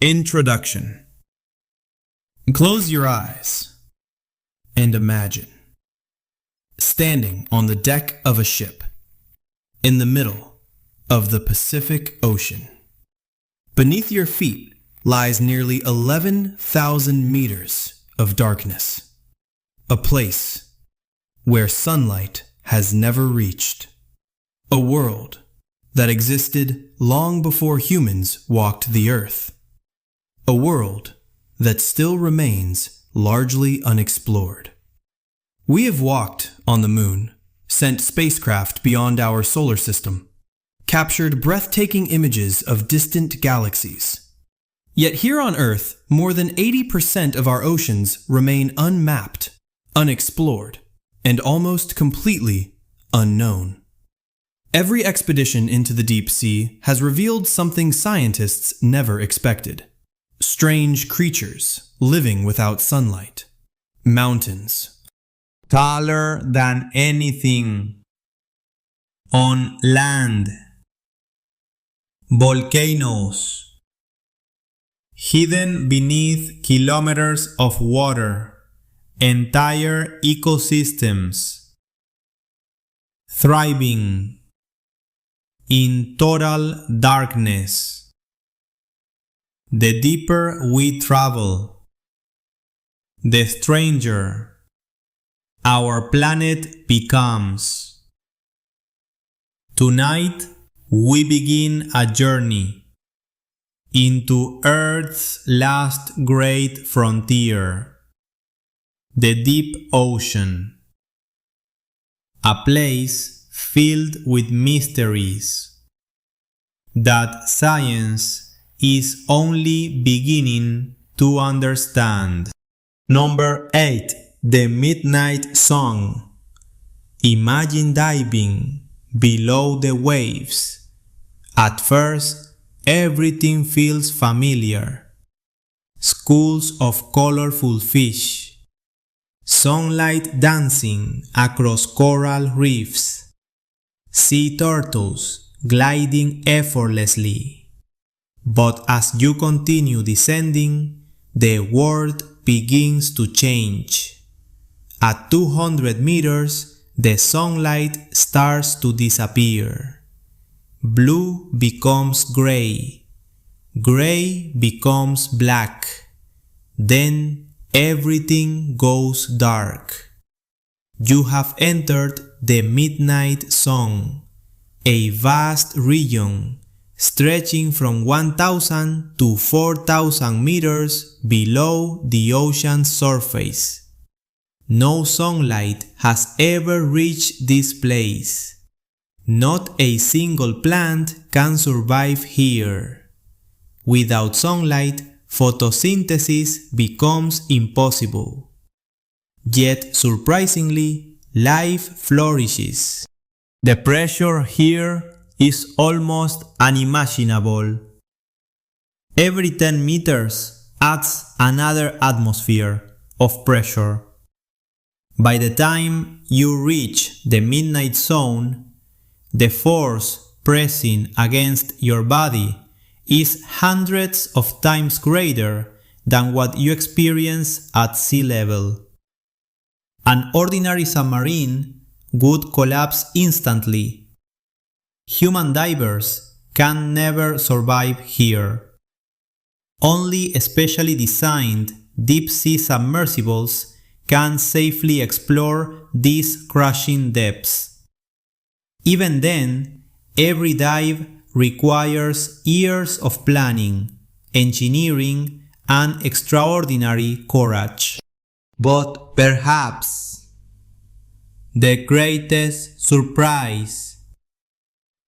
Introduction. Close your eyes and imagine standing on the deck of a ship in the middle of the Pacific Ocean. Beneath your feet lies nearly 11,000 meters of darkness, a place where sunlight has never reached, a world that existed long before humans walked the earth, a world that still remains largely unexplored. We have walked on the moon, sent spacecraft beyond our solar system, captured breathtaking images of distant galaxies. Yet here on Earth, more than 80% of our oceans remain unmapped, unexplored, and almost completely unknown. Every expedition into the deep sea has revealed something scientists never expected. Strange creatures living without sunlight. Mountains taller than anything on land. Volcanoes hidden beneath kilometers of water. Entire ecosystems thriving in total darkness. The deeper we travel, the stranger our planet becomes. Tonight, we begin a journey into Earth's last great frontier, the deep ocean, a place filled with mysteries that science is only beginning to understand. Number 8. The Midnight Song. Imagine diving below the waves. At first, everything feels familiar. Schools of colorful fish, sunlight dancing across coral reefs, sea turtles gliding effortlessly. But as you continue descending, the world begins to change. At 200 meters, the sunlight starts to disappear. Blue becomes gray. Gray becomes black. Then everything goes dark. You have entered the Midnight Zone, a vast region stretching from 1,000 to 4,000 meters below the ocean's surface. No sunlight has ever reached this place. Not a single plant can survive here. Without sunlight, photosynthesis becomes impossible. Yet, surprisingly, life flourishes. The pressure here is almost unimaginable. Every 10 meters adds another atmosphere of pressure. By the time you reach the midnight zone, the force pressing against your body is hundreds of times greater than what you experience at sea level. An ordinary submarine would collapse instantly. Human divers can never survive here. Only specially designed deep-sea submersibles can safely explore these crushing depths. Even then, every dive requires years of planning, engineering, and extraordinary courage. But perhaps the greatest surprise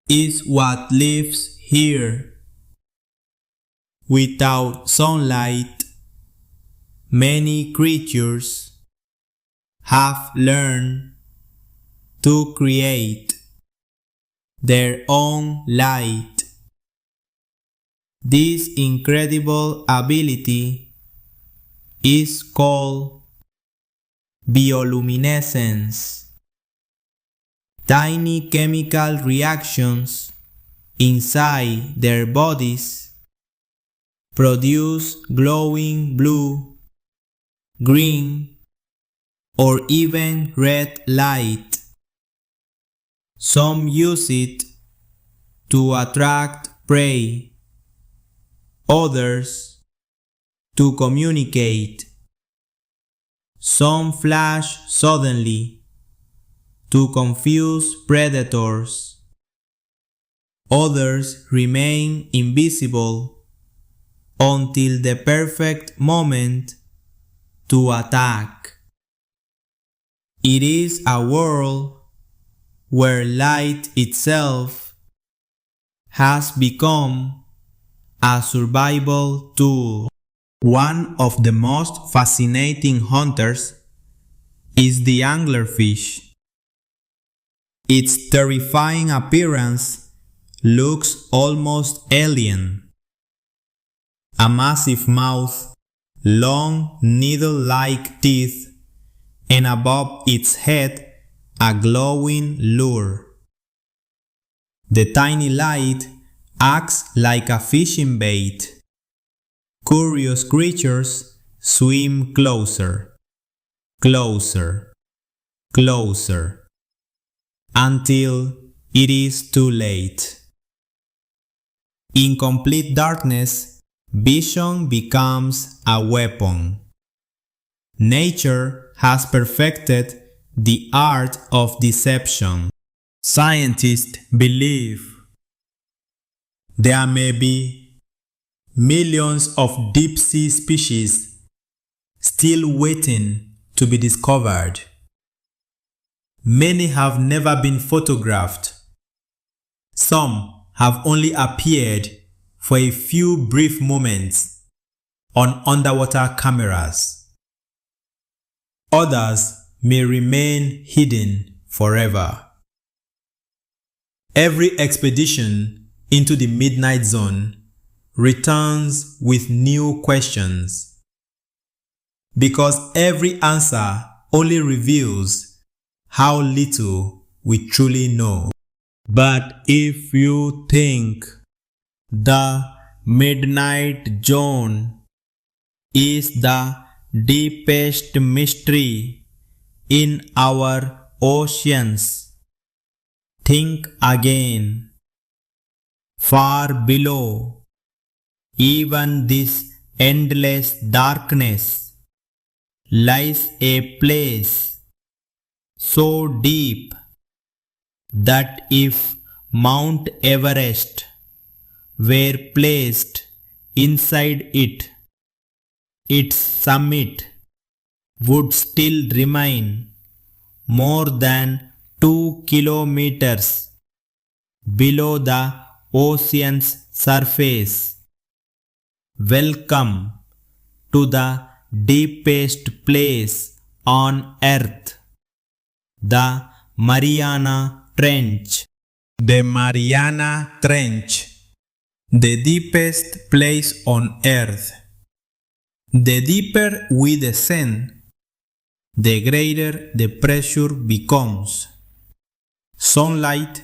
is what lives here. Without sunlight, many creatures have learned to create their own light. This incredible ability is called bioluminescence. Tiny chemical reactions inside their bodies produce glowing blue, green, or even red light. Some use it to attract prey, others to communicate. Some flash suddenly to confuse predators. Others remain invisible until the perfect moment to attack. It is a world where light itself has become a survival tool. One of the most fascinating hunters is the anglerfish. Its terrifying appearance looks almost alien. A massive mouth, long needle-like teeth, and above its head a glowing lure. The tiny light acts like a fishing bait. Curious creatures swim closer, closer, closer, until it is too late. In complete darkness, vision becomes a weapon. Nature has perfected the art of deception. Scientists believe there may be millions of deep-sea species still waiting to be discovered. Many have never been photographed. Some have only appeared for a few brief moments on underwater cameras. Others may remain hidden forever. Every expedition into the midnight zone returns with new questions, because every answer only reveals how little we truly know. But if you think the midnight zone is the deepest mystery in our oceans, think again. Far below even this endless darkness lies a place so deep that if Mount Everest were placed inside it, its summit would still remain more than 2 kilometers below the ocean's surface. Welcome to the deepest place on Earth, the Mariana Trench. The Mariana Trench, the deepest place on Earth. The deeper we descend, the greater the pressure becomes. Sunlight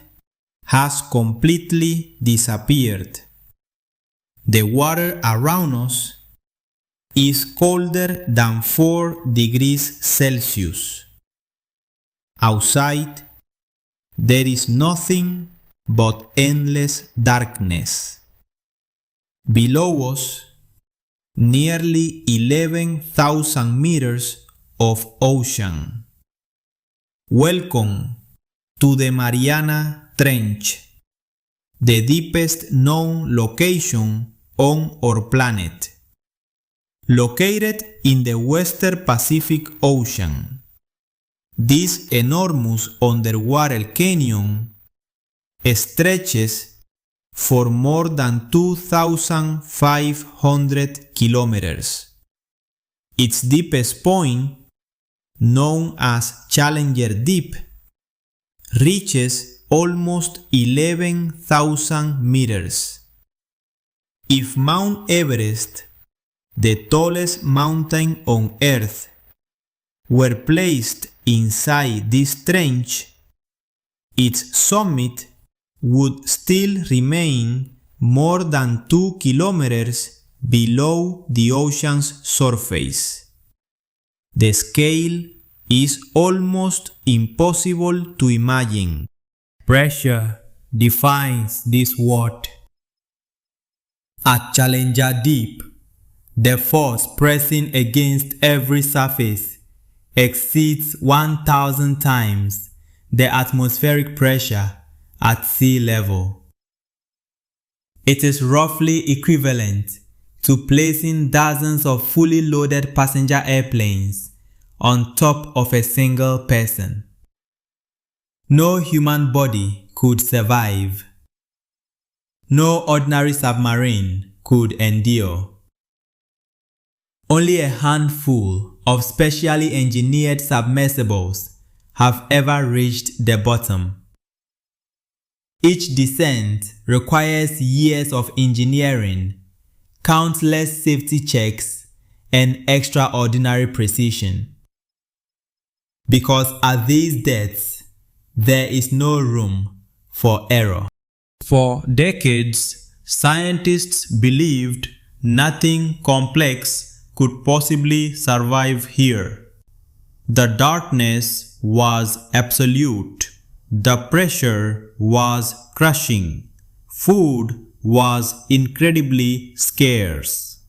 has completely disappeared. The water around us is colder than 4 degrees Celsius. Outside, there is nothing but endless darkness. Below us, nearly 11,000 meters of ocean. Welcome to the Mariana Trench, the deepest known location on our planet. Located in the Western Pacific Ocean, this enormous underwater canyon stretches for more than 2,500 kilometers. Its deepest point, known as Challenger Deep, reaches almost 11,000 meters. If Mount Everest, the tallest mountain on Earth, were placed inside this trench, its summit would still remain more than 2 kilometers below the ocean's surface. The scale is almost impossible to imagine. Pressure defines this world. At Challenger Deep, the force pressing against every surface exceeds 1,000 times the atmospheric pressure at sea level. It is roughly equivalent to placing dozens of fully loaded passenger airplanes on top of a single person. No human body could survive. No ordinary submarine could endure. Only a handful of specially engineered submersibles have ever reached the bottom. Each descent requires years of engineering, countless safety checks, and extraordinary precision. Because at these depths, there is no room for error. For decades, scientists believed nothing complex could possibly survive here. The darkness was absolute. The pressure was crushing. Food was incredibly scarce.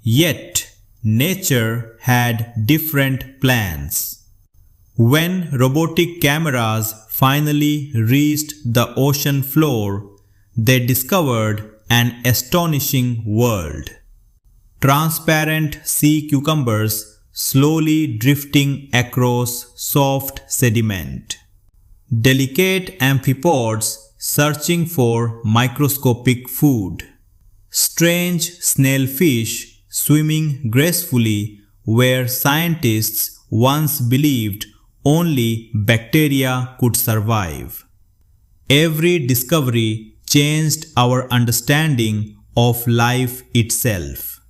Yet, nature had different plans. When robotic cameras finally reached the ocean floor, they discovered an astonishing world. Transparent sea cucumbers slowly drifting across soft sediment. Delicate amphipods searching for microscopic food. Strange snailfish swimming gracefully where scientists once believed only bacteria could survive. Every discovery changed our understanding of life itself.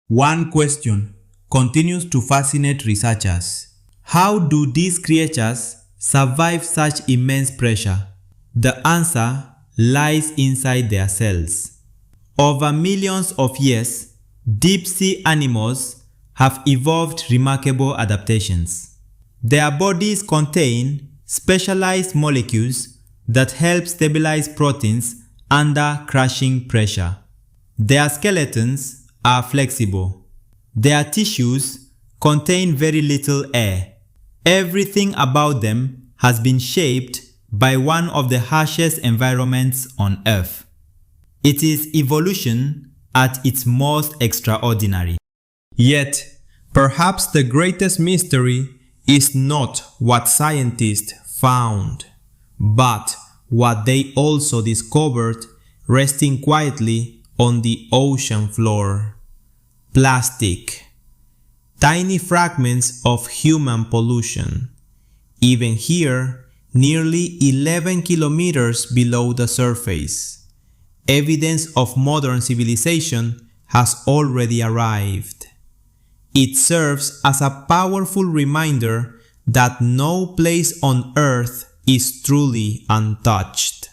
One question continues to fascinate researchers. How do these creatures survive such immense pressure? The answer lies inside their cells. Over millions of years, deep-sea animals have evolved remarkable adaptations. Their bodies contain specialized molecules that help stabilize proteins under crushing pressure. Their skeletons are flexible. Their tissues contain very little air. Everything about them has been shaped by one of the harshest environments on Earth. It is evolution at its most extraordinary. Yet, perhaps the greatest mystery is not what scientists found, but what they also discovered resting quietly on the ocean floor. Plastic. Tiny fragments of human pollution. Even here, nearly 11 kilometers below the surface, evidence of modern civilization has already arrived. It serves as a powerful reminder that no place on Earth is truly untouched.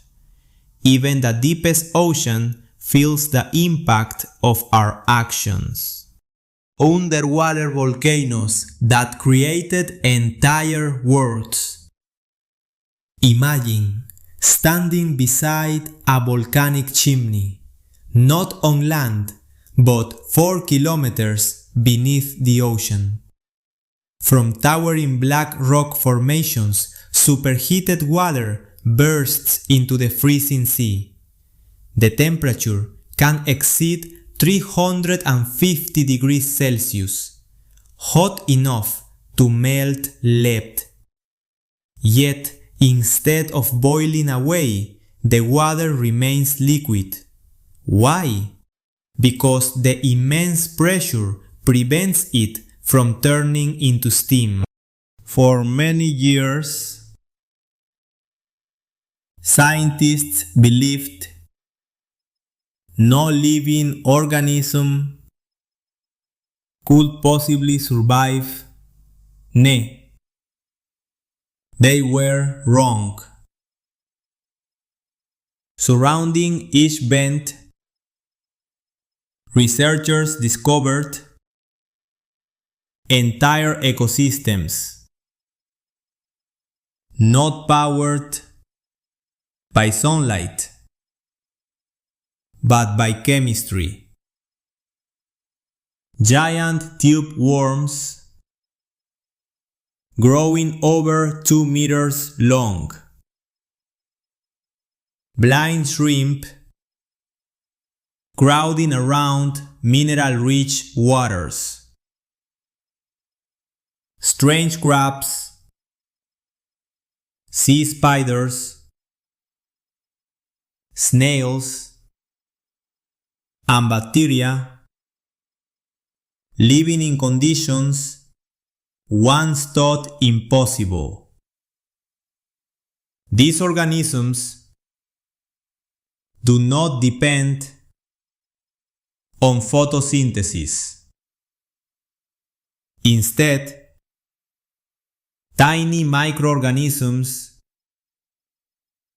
Even the deepest ocean feels the impact of our actions. Underwater volcanoes that created entire worlds. Imagine standing beside a volcanic chimney, not on land, but 4 kilometers beneath the ocean. From towering black rock formations, superheated water bursts into the freezing sea. The temperature can exceed 350 degrees Celsius, hot enough to melt lead. Yet, instead of boiling away, the water remains liquid. Why? Because the immense pressure prevents it from turning into steam. For many years, scientists believed no living organism could possibly survive. Nay, they were wrong. Surrounding each bent researchers discovered entire ecosystems not powered by sunlight, but by chemistry. Giant tube worms growing over 2 meters long. Blind shrimp crowding around mineral-rich waters. Strange crabs, sea spiders, snails, and bacteria living in conditions once thought impossible. These organisms do not depend on photosynthesis. Instead, tiny microorganisms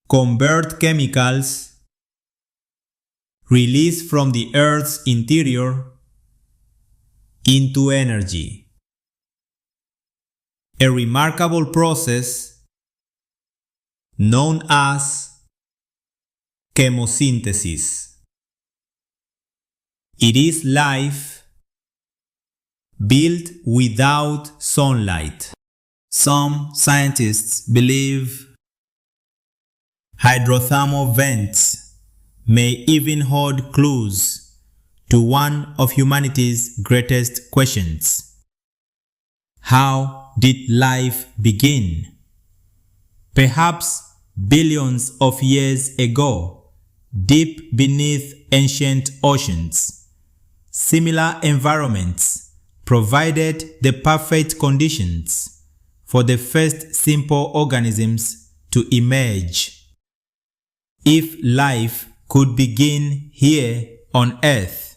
convert chemicals released from the Earth's interior into energy. A remarkable process known as chemosynthesis. It is life built without sunlight. Some scientists believe hydrothermal vents may even hold clues to one of humanity's greatest questions. How did life begin? Perhaps billions of years ago, deep beneath ancient oceans, similar environments provided the perfect conditions for the first simple organisms to emerge. If life could begin here on Earth,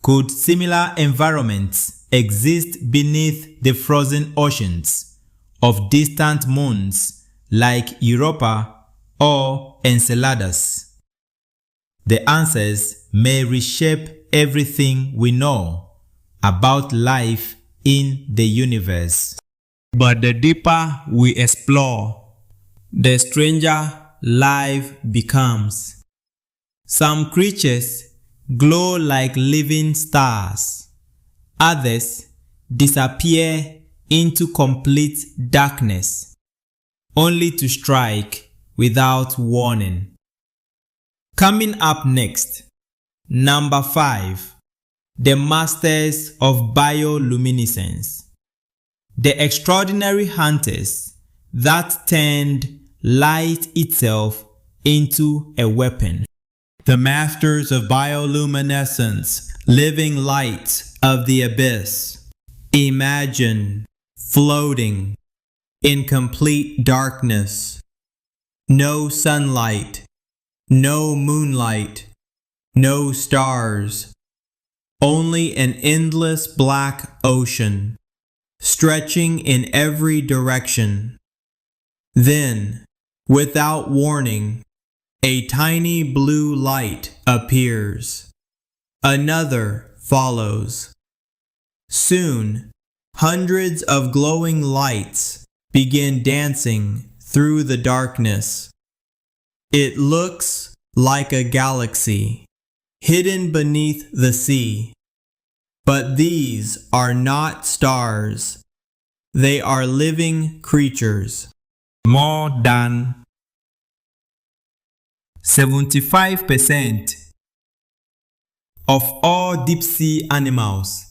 could similar environments exist beneath the frozen oceans of distant moons like Europa or Enceladus? The answers may reshape everything we know about life in the universe. But the deeper we explore, the stranger life becomes. Some creatures glow like living stars. Others disappear into complete darkness, only to strike without warning. Coming up next, number 5, the masters of bioluminescence. The extraordinary hunters that turned light itself into a weapon. The masters of bioluminescence, living lights of the abyss. Imagine floating in complete darkness. No sunlight, no moonlight, no stars. Only an endless black ocean, stretching in every direction. Then, without warning, a tiny blue light appears. Another follows. Soon, hundreds of glowing lights begin dancing through the darkness. It looks like a galaxy, hidden beneath the sea. But these are not stars. They are living creatures. More than 75% of all deep-sea animals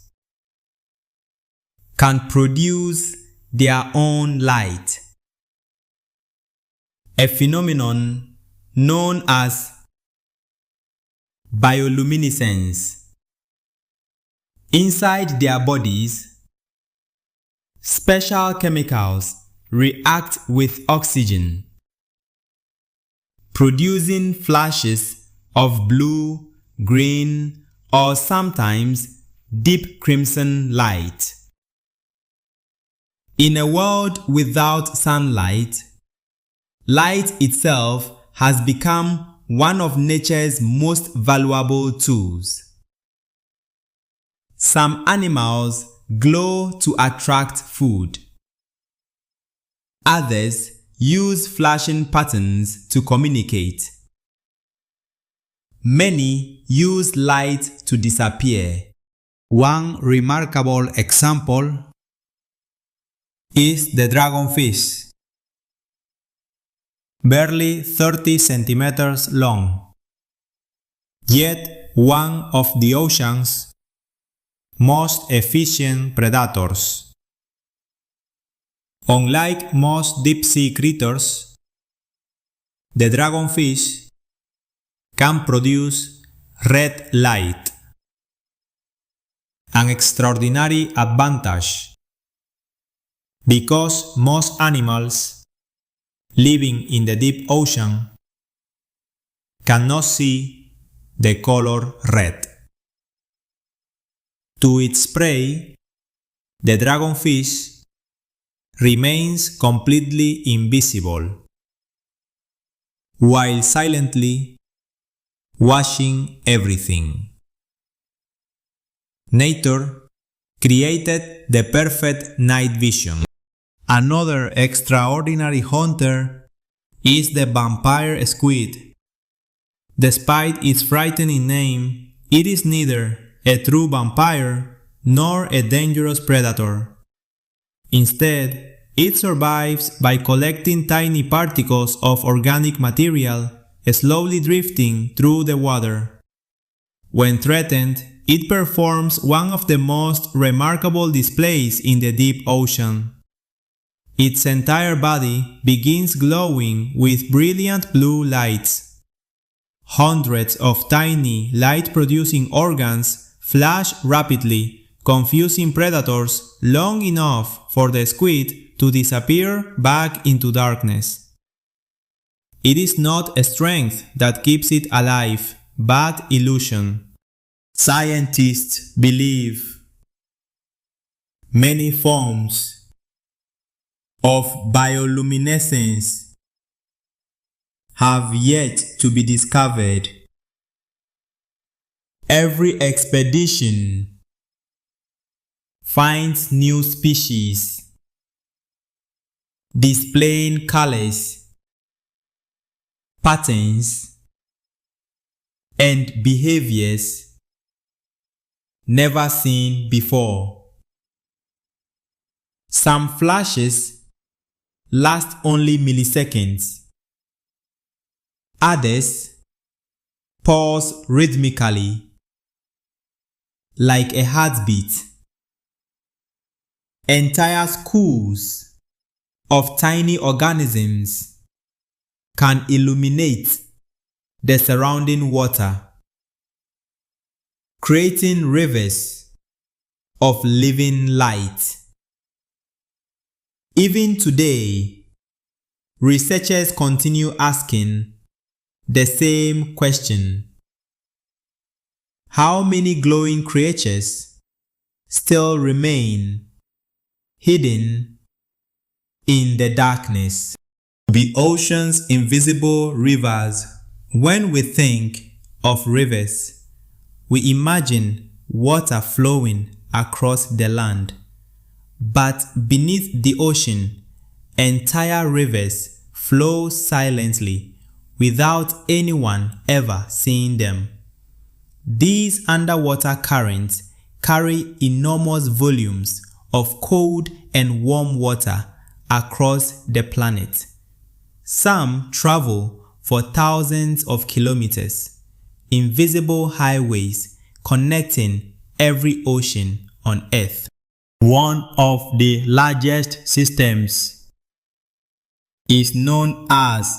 can produce their own light, a phenomenon known as bioluminescence. Inside their bodies, special chemicals react with oxygen, producing flashes of blue, green, or sometimes deep crimson light. In a world without sunlight, light itself has become one of nature's most valuable tools. Some animals glow to attract food. Others use flashing patterns to communicate. Many use light to disappear. One remarkable example is the dragonfish, barely 30 centimeters long, yet one of the ocean's most efficient predators. Unlike most deep-sea creatures, the dragonfish can produce red light, an extraordinary advantage because most animals living in the deep ocean cannot see the color red. To its prey, the dragonfish remains completely invisible, while silently watching everything. Nature created the perfect night vision. Another extraordinary hunter is the vampire squid. Despite its frightening name, it is neither a true vampire nor a dangerous predator. Instead, it survives by collecting tiny particles of organic material slowly drifting through the water. When threatened, it performs one of the most remarkable displays in the deep ocean. Its entire body begins glowing with brilliant blue lights. Hundreds of tiny light-producing organs flash rapidly, confusing predators long enough for the squid to disappear back into darkness. It is not strength that keeps it alive, but illusion. Scientists believe many forms of bioluminescence have yet to be discovered. Every expedition finds new species displaying colors, patterns, and behaviors never seen before. Some flashes last only milliseconds. Others pulse rhythmically, like a heartbeat. Entire schools of tiny organisms can illuminate the surrounding water, creating rivers of living light. Even today, researchers continue asking the same question: how many glowing creatures still remain hidden in the darkness? The ocean's invisible rivers. When we think of rivers, we imagine water flowing across the land. But beneath the ocean, entire rivers flow silently without anyone ever seeing them. These underwater currents carry enormous volumes of cold and warm water across the planet. Some travel for thousands of kilometers, invisible highways connecting every ocean on Earth. One of the largest systems is known as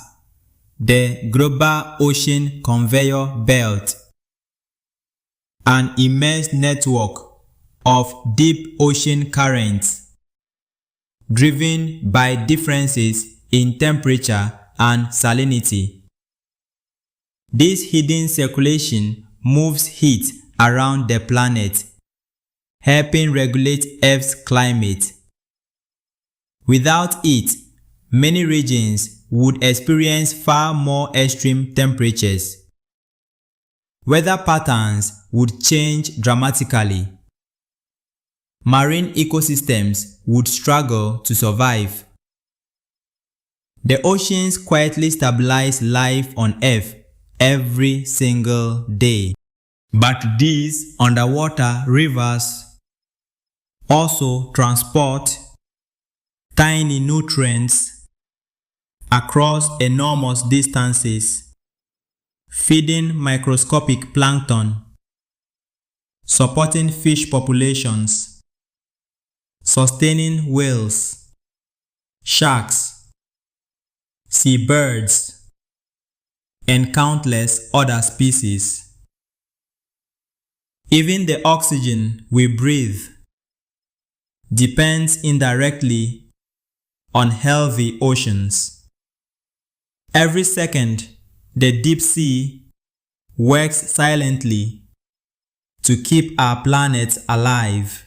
the Global Ocean Conveyor Belt, an immense network of deep ocean currents driven by differences in temperature and salinity. This hidden circulation moves heat around the planet, helping regulate Earth's climate. Without it, many regions would experience far more extreme temperatures. Weather patterns would change dramatically, marine ecosystems would struggle to survive. The oceans quietly stabilize life on Earth every single day. But these underwater rivers also transport tiny nutrients across enormous distances, feeding microscopic plankton, supporting fish populations, sustaining whales, sharks, seabirds, and countless other species. Even the oxygen we breathe depends indirectly on healthy oceans. Every second, the deep sea works silently to keep our planet alive.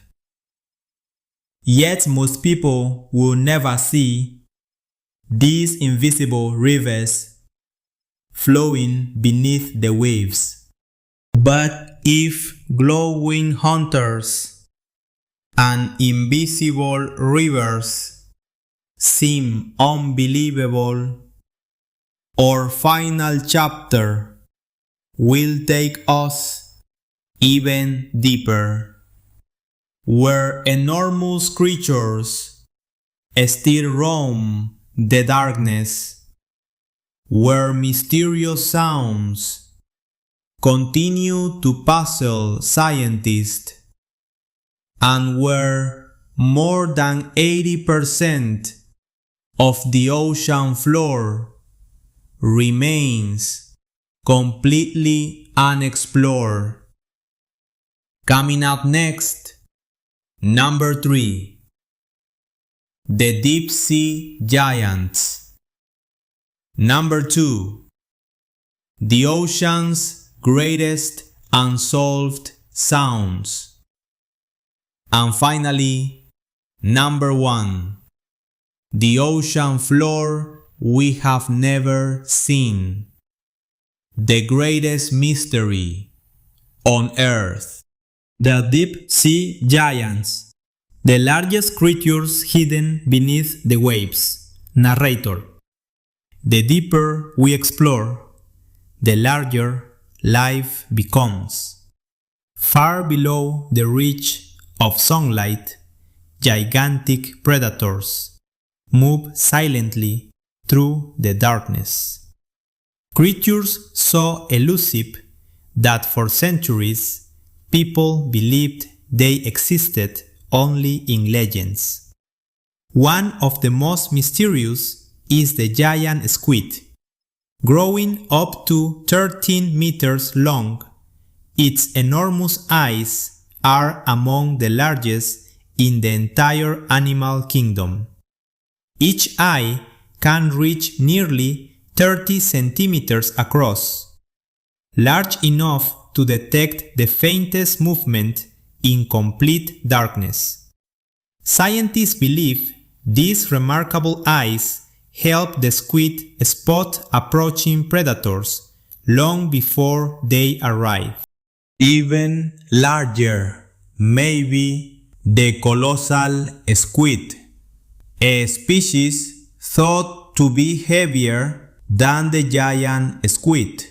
Yet most people will never see these invisible rivers flowing beneath the waves. But if glowing hunters and invisible rivers seem unbelievable, our final chapter will take us even deeper, where enormous creatures still roam the darkness, where mysterious sounds continue to puzzle scientists, and where more than 80% of the ocean floor remains completely unexplored. Coming up next, number 3. The Deep Sea Giants. Number 2. The ocean's greatest unsolved sounds. And finally, number 1. The ocean floor we have never seen. The greatest mystery on Earth. The Deep Sea Giants. The largest creatures hidden beneath the waves. Narrator. The deeper we explore, the larger life becomes. Far below the reach of sunlight, gigantic predators move silently through the darkness. Creatures so elusive that for centuries people believed they existed only in legends. One of the most mysterious is the giant squid. Growing up to 13 meters long, its enormous eyes are among the largest in the entire animal kingdom. Each eye can reach nearly 30 centimeters across, large enough to detect the faintest movement in complete darkness. Scientists believe these remarkable eyes help the squid spot approaching predators long before they arrive. Even larger may be the colossal squid, a species thought to be heavier than the giant squid.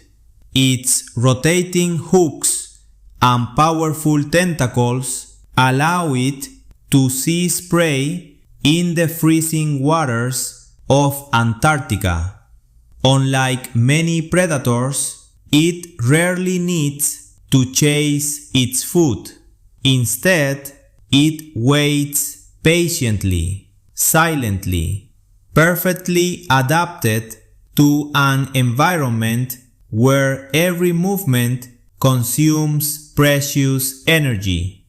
Its rotating hooks and powerful tentacles allow it to seize prey in the freezing waters of Antarctica. Unlike many predators, it rarely needs to chase its food. Instead, it waits patiently, silently, perfectly adapted to an environment where every movement consumes precious energy.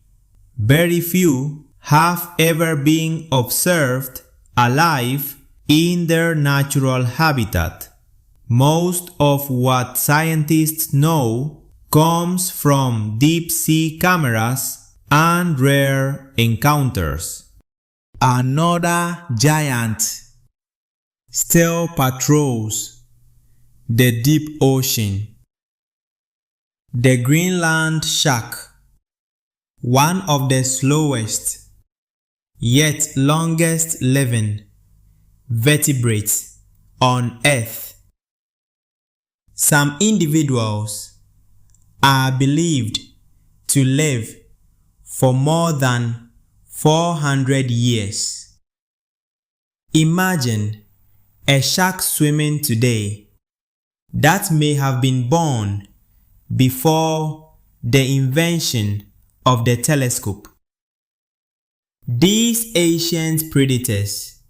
Very few have ever been observed alive in their natural habitat. Most of what scientists know comes from deep-sea cameras and rare encounters. Another giant still patrols the deep ocean. The Greenland shark, one of the slowest yet longest living vertebrates on Earth. Some individuals are believed to live for more than 400 years. Imagine a shark swimming today that may have been born before the invention of the telescope. These ancient predators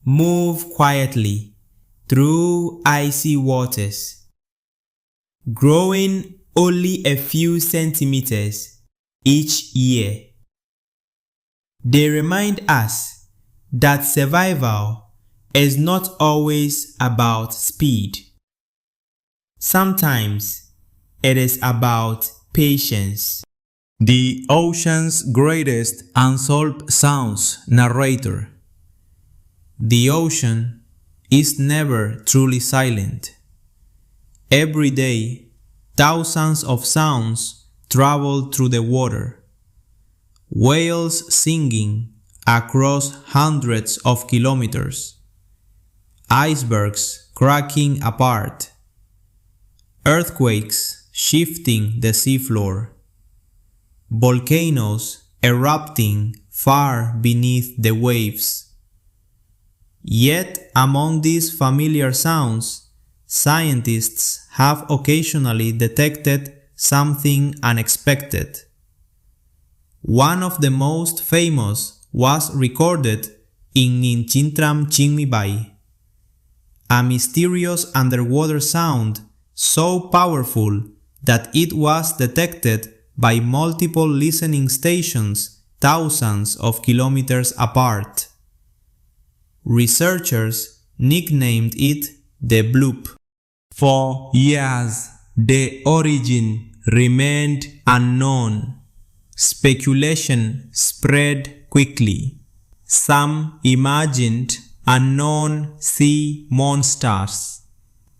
move quietly through icy waters, growing only a few centimeters each year. They remind us that survival is not always about speed. Sometimes it is about patience. The ocean's greatest unsolved sounds narrator. The ocean is never truly silent. Every day, thousands of sounds travel through the water. Whales singing across hundreds of kilometers. Icebergs cracking apart. Earthquakes shifting the seafloor. Volcanoes erupting far beneath the waves. Yet, among these familiar sounds, scientists have occasionally detected something unexpected. One of the most famous was recorded in Ninchintram Chingmibai, a mysterious underwater sound so powerful that it was detected by multiple listening stations thousands of kilometers apart. Researchers nicknamed it the bloop. For years, the origin remained unknown. Speculation spread quickly. Some imagined unknown sea monsters.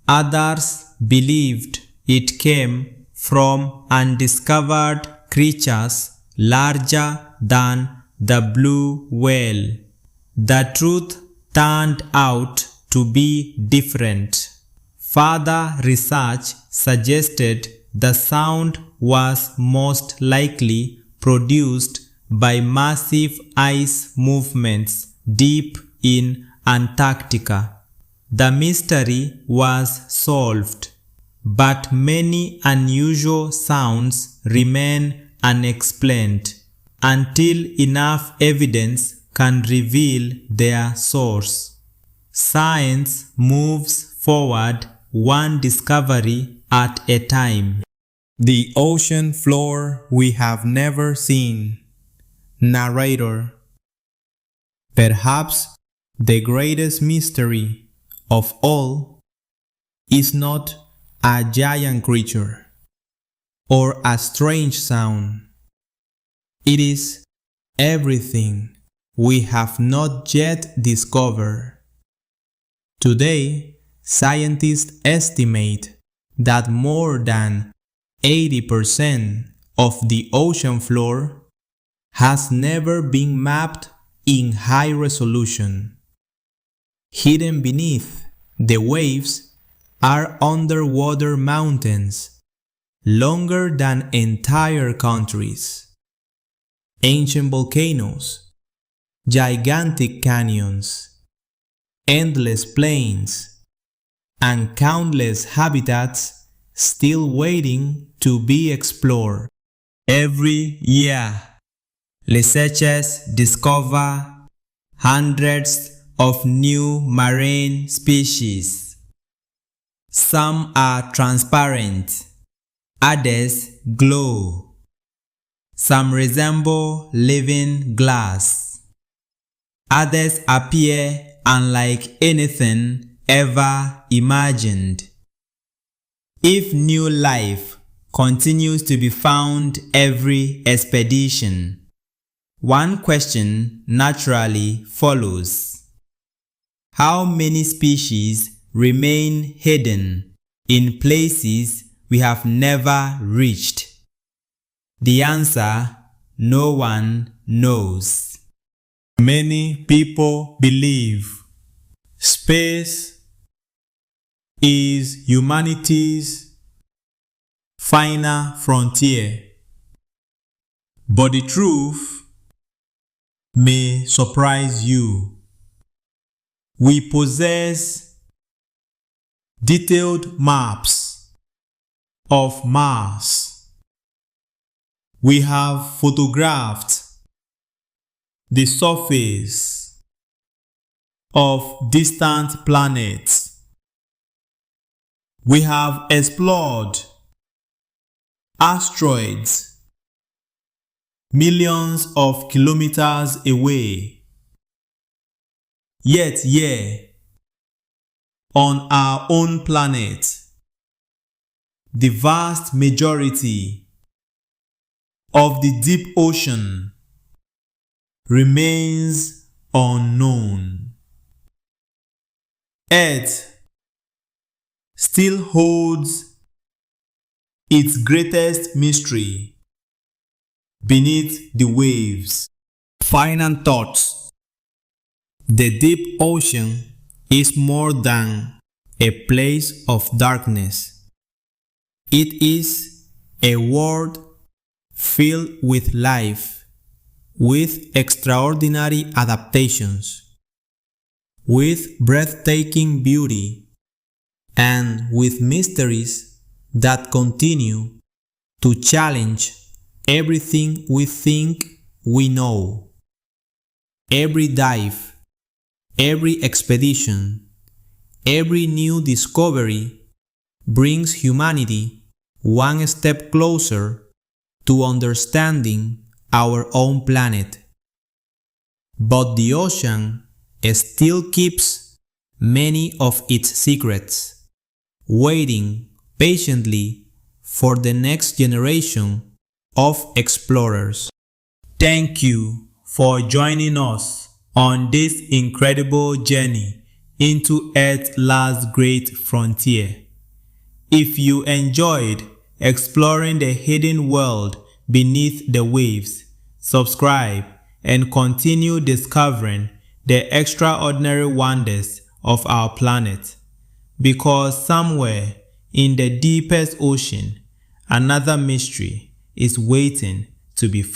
Others believed it came from undiscovered creatures larger than the blue whale. The truth turned out to be different. Further research suggested the sound was most likely produced by massive ice movements deep in Antarctica. The mystery was solved, but many unusual sounds remain unexplained until enough evidence can reveal their source. Science moves forward one discovery at a time. The ocean floor we have never seen. Narrator. Perhaps the greatest mystery of all is not a giant creature or a strange sound. It is everything we have not yet discovered. Today, scientists estimate that more than 80% of the ocean floor has never been mapped in high resolution. Hidden beneath the waves are underwater mountains, longer than entire countries, ancient volcanoes, gigantic canyons, endless plains, and countless habitats still waiting to be explored. Every year, researchers discover hundreds of new marine species. Some are transparent, others glow. Some resemble living glass. Others appear unlike anything ever imagined. If new life continues to be found every expedition, one question naturally follows. How many species remain hidden in places we have never reached? The answer, no one knows. Many people believe space is humanity's final frontier, but the truth may surprise you. We possess detailed maps of Mars. We have photographed the surface of distant planets. We have explored asteroids millions of kilometers away. Yet here, on our own planet, the vast majority of the deep ocean remains unknown. Earth still holds its greatest mystery beneath the waves. Final thoughts. The deep ocean is more than a place of darkness. It is a world filled with life, with extraordinary adaptations, with breathtaking beauty, and with mysteries that continue to challenge everything we think we know. Every dive, every expedition, every new discovery brings humanity one step closer to understanding our own planet. But the ocean still keeps many of its secrets, waiting patiently for the next generation of explorers. Thank you for joining us on this incredible journey into Earth's last great frontier. If you enjoyed exploring the hidden world beneath the waves, subscribe and continue discovering the extraordinary wonders of our planet. Because somewhere in the deepest ocean, another mystery is waiting to be found.